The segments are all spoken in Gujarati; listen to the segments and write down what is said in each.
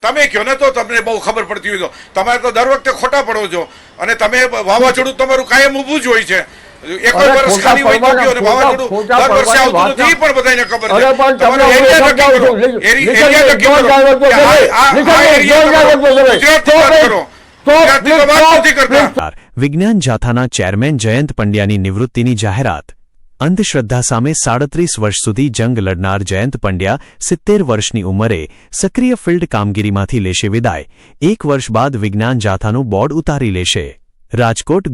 તમે કહો ને તો તમને બહુ ખબર પડતી હોય તો તમે તો દર વખતે ખોટા પડો છો અને તમે વાવાઝોડું તમારું કાયમ ઊભું જ હોય છે એક વર્ષ ખાલી હોય તો કયો ને વાવાઝોડું દર વર્ષે આવતું નથી પણ બધાને ખબર છે તમારો એરિયા નક્કી કરો એરિયા નક્કી કરો આ એરિયા કરો વિજ્ઞાન જાથાના ચેરમેન જયંત પંડ્યાની નિવૃત્તિની જાહેરાત અંધશ્રદ્ધા સામે 37 વર્ષ સુધી જંગ લડનાર જયંત પંડ્યા 70 વર્ષની ઉંમરે સક્રિય ફિલ્ડ કામગીરીમાંથી લેશે વિદાય 1 વર્ષ બાદ વિજ્ઞાન જાથાનું બોર્ડ ઉતારી લેશે રાજકોટ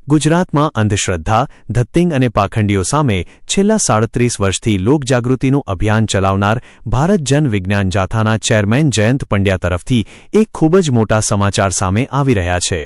ગુજરાતમાં અંધશ્રદ્ધા ધત્તિંગ અને પાખંડીઓ સામે છેલ્લા 37 વર્ષથી લોકજાગૃતિનું અભિયાન ચલાવનાર ભારત જન વિજ્ઞાન જાથાના ચેરમેન જયંત પંડ્યા તરફથી એક ખૂબ જ મોટા સમાચાર સામે આવી રહ્યા છે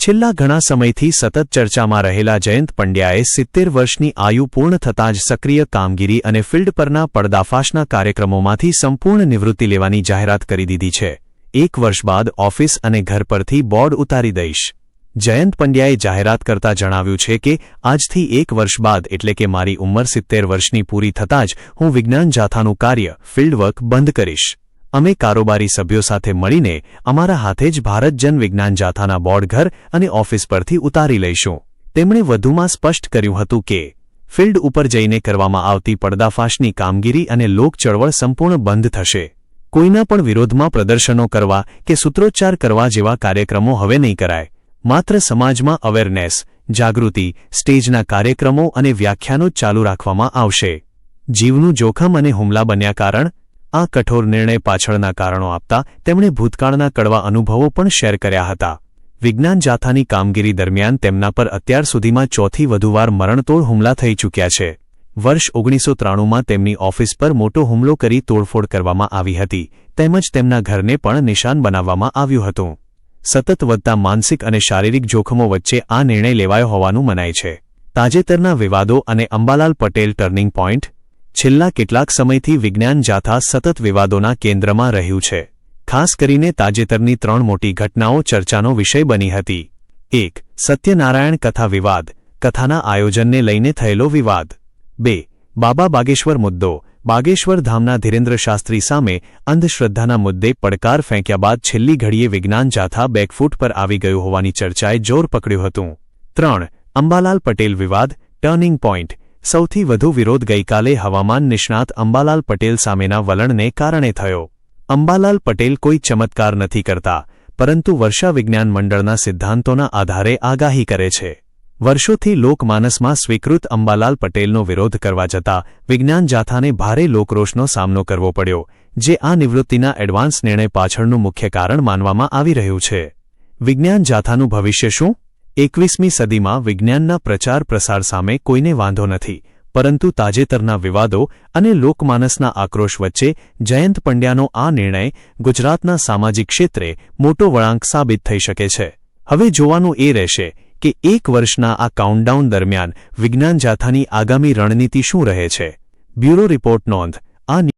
છેલ્લા ઘણા સમયથી સતત ચર્ચામાં રહેલા જયંત પંડ્યાએ 70 વર્ષની આયુ પૂર્ણ થતાં જ સક્રિય કામગીરી અને ફિલ્ડ પરના પડદાફાશના કાર્યક્રમોમાંથી સંપૂર્ણ નિવૃત્તિ લેવાની જાહેરાત કરી દીધી છે 1 વર્ષ બાદ ઓફિસ અને ઘર પરથી બોર્ડ ઉતારી દઈશ જયંત પંડ્યાએ જાહેરાત કરતા જણાવ્યું છે કે આજથી 1 વર્ષ બાદ એટલે કે મારી ઉંમર 70 વર્ષની પૂરી થતાં જ હું વિજ્ઞાન જાથાનું કાર્ય ફિલ્ડ વર્ક બંધ કરીશ અમે કારોબારી સભ્યો સાથે મળીને અમારા હાથે જ ભારત જન વિજ્ઞાન જાથાના બોર્ડ ઘર અને ઓફિસ પરથી ઉતારી લઈશું તેમણે વધુમાં સ્પષ્ટ કર્યું હતું કે ફિલ્ડ ઉપર જઈને કરવામાં આવતી પડદાફાશની કામગીરી અને લોક ચળવળ સંપૂર્ણ બંધ થશે કોઈના પણ વિરોધમાં પ્રદર્શનો કરવા કે સૂત્રોચ્ચાર કરવા જેવા કાર્યક્રમો હવે નહીં કરાય માત્ર સમાજમાં અવેરનેસ જાગૃતિ સ્ટેજના કાર્યક્રમો અને વ્યાખ્યાનો ચાલુ રાખવામાં આવશે જીવનું જોખમ અને હુમલા બન્યા કારણ આ કઠોર નિર્ણય પાછળના કારણો આપતા તેમણે ભૂતકાળના કડવા અનુભવો પણ શેર કર્યા હતા વિજ્ઞાન જાથાની કામગીરી દરમિયાન તેમના પર અત્યાર સુધીમાં 4થી વધુ વાર મરણતોડ હુમલા થઈ ચૂક્યા છે વર્ષ 1993માં તેમની ઓફિસ પર મોટો હુમલો કરી તોડફોડ કરવામાં આવી હતી તેમજ તેમના ઘરને પણ નિશાન બનાવવામાં આવ્યું હતું સતત વધતા માનસિક અને શારીરિક જોખમો વચ્ચે આ નિર્ણય લેવાયો હોવાનું મનાય છે તાજેતરના વિવાદો અને અંબાલાલ પટેલ ટર્નિંગ પોઈન્ટ છેલ્લા કેટલાક સમયથી વિજ્ઞાન જાથા સતત વિવાદોના કેન્દ્રમાં રહ્યું છે ખાસ કરીને તાજેતરની 3 મોટી ઘટનાઓ ચર્ચાનો વિષય બની હતી 1 સત્યનારાયણ કથા વિવાદ કથાના આયોજનને લઈને થયેલો વિવાદ 2 બાબા બાગેશ્વર મુદ્દો બાગેશ્વર ધામના ધીરેન્દ્ર શાસ્ત્રી સામે અંધશ્રદ્ધાના મુદ્દે પડકાર ફેંક્યા બાદ છેલ્લી ઘડીએ વિજ્ઞાન જાથા બેકફૂટ પર આવી ગયું હોવાની ચર્ચાએ જોર પકડ્યું હતું 3 અંબાલાલ પટેલ વિવાદ ટર્નિંગ પોઈન્ટ સૌથી વધુ વિરોધ ગઈકાલે હવામાન નિષ્ણાત અંબાલાલ પટેલ સામેના વલણને કારણે થયો અંબાલાલ પટેલ કોઈ ચમત્કાર નથી કરતા પરંતુ વર્ષા વિજ્ઞાન મંડળના સિદ્ધાંતોના આધારે આગાહી કરે છે વર્ષોથી લોકમાનસમાં સ્વીકૃત અંબાલાલ પટેલનો વિરોધ કરવા જતાં વિજ્ઞાન જાથાને ભારે લોકરોષનો સામનો કરવો પડ્યો જે આ નિવૃત્તિના એડવાન્સ નિર્ણય પાછળનું મુખ્ય કારણ માનવામાં આવી રહ્યું છે વિજ્ઞાન જાથાનું ભવિષ્ય શું 21મી સદીમાં વિજ્ઞાનના પ્રચાર પ્રસાર સામે કોઈને વાંધો નથી પરંતુ તાજેતરના વિવાદો અને લોકમાનસના આક્રોશ વચ્ચે જયંત પંડ્યાનો આ નિર્ણય ગુજરાતના સામાજિક ક્ષેત્રે મોટો વળાંક સાબિત થઈ શકે છે હવે જોવાનું એ રહેશે કે 1 વર્ષના આ કાઉન્ટડાઉન દરમિયાન વિજ્ઞાન જાથાની આગામી રણનીતિ શું રહે છે બ્યુરો રિપોર્ટ નોંધ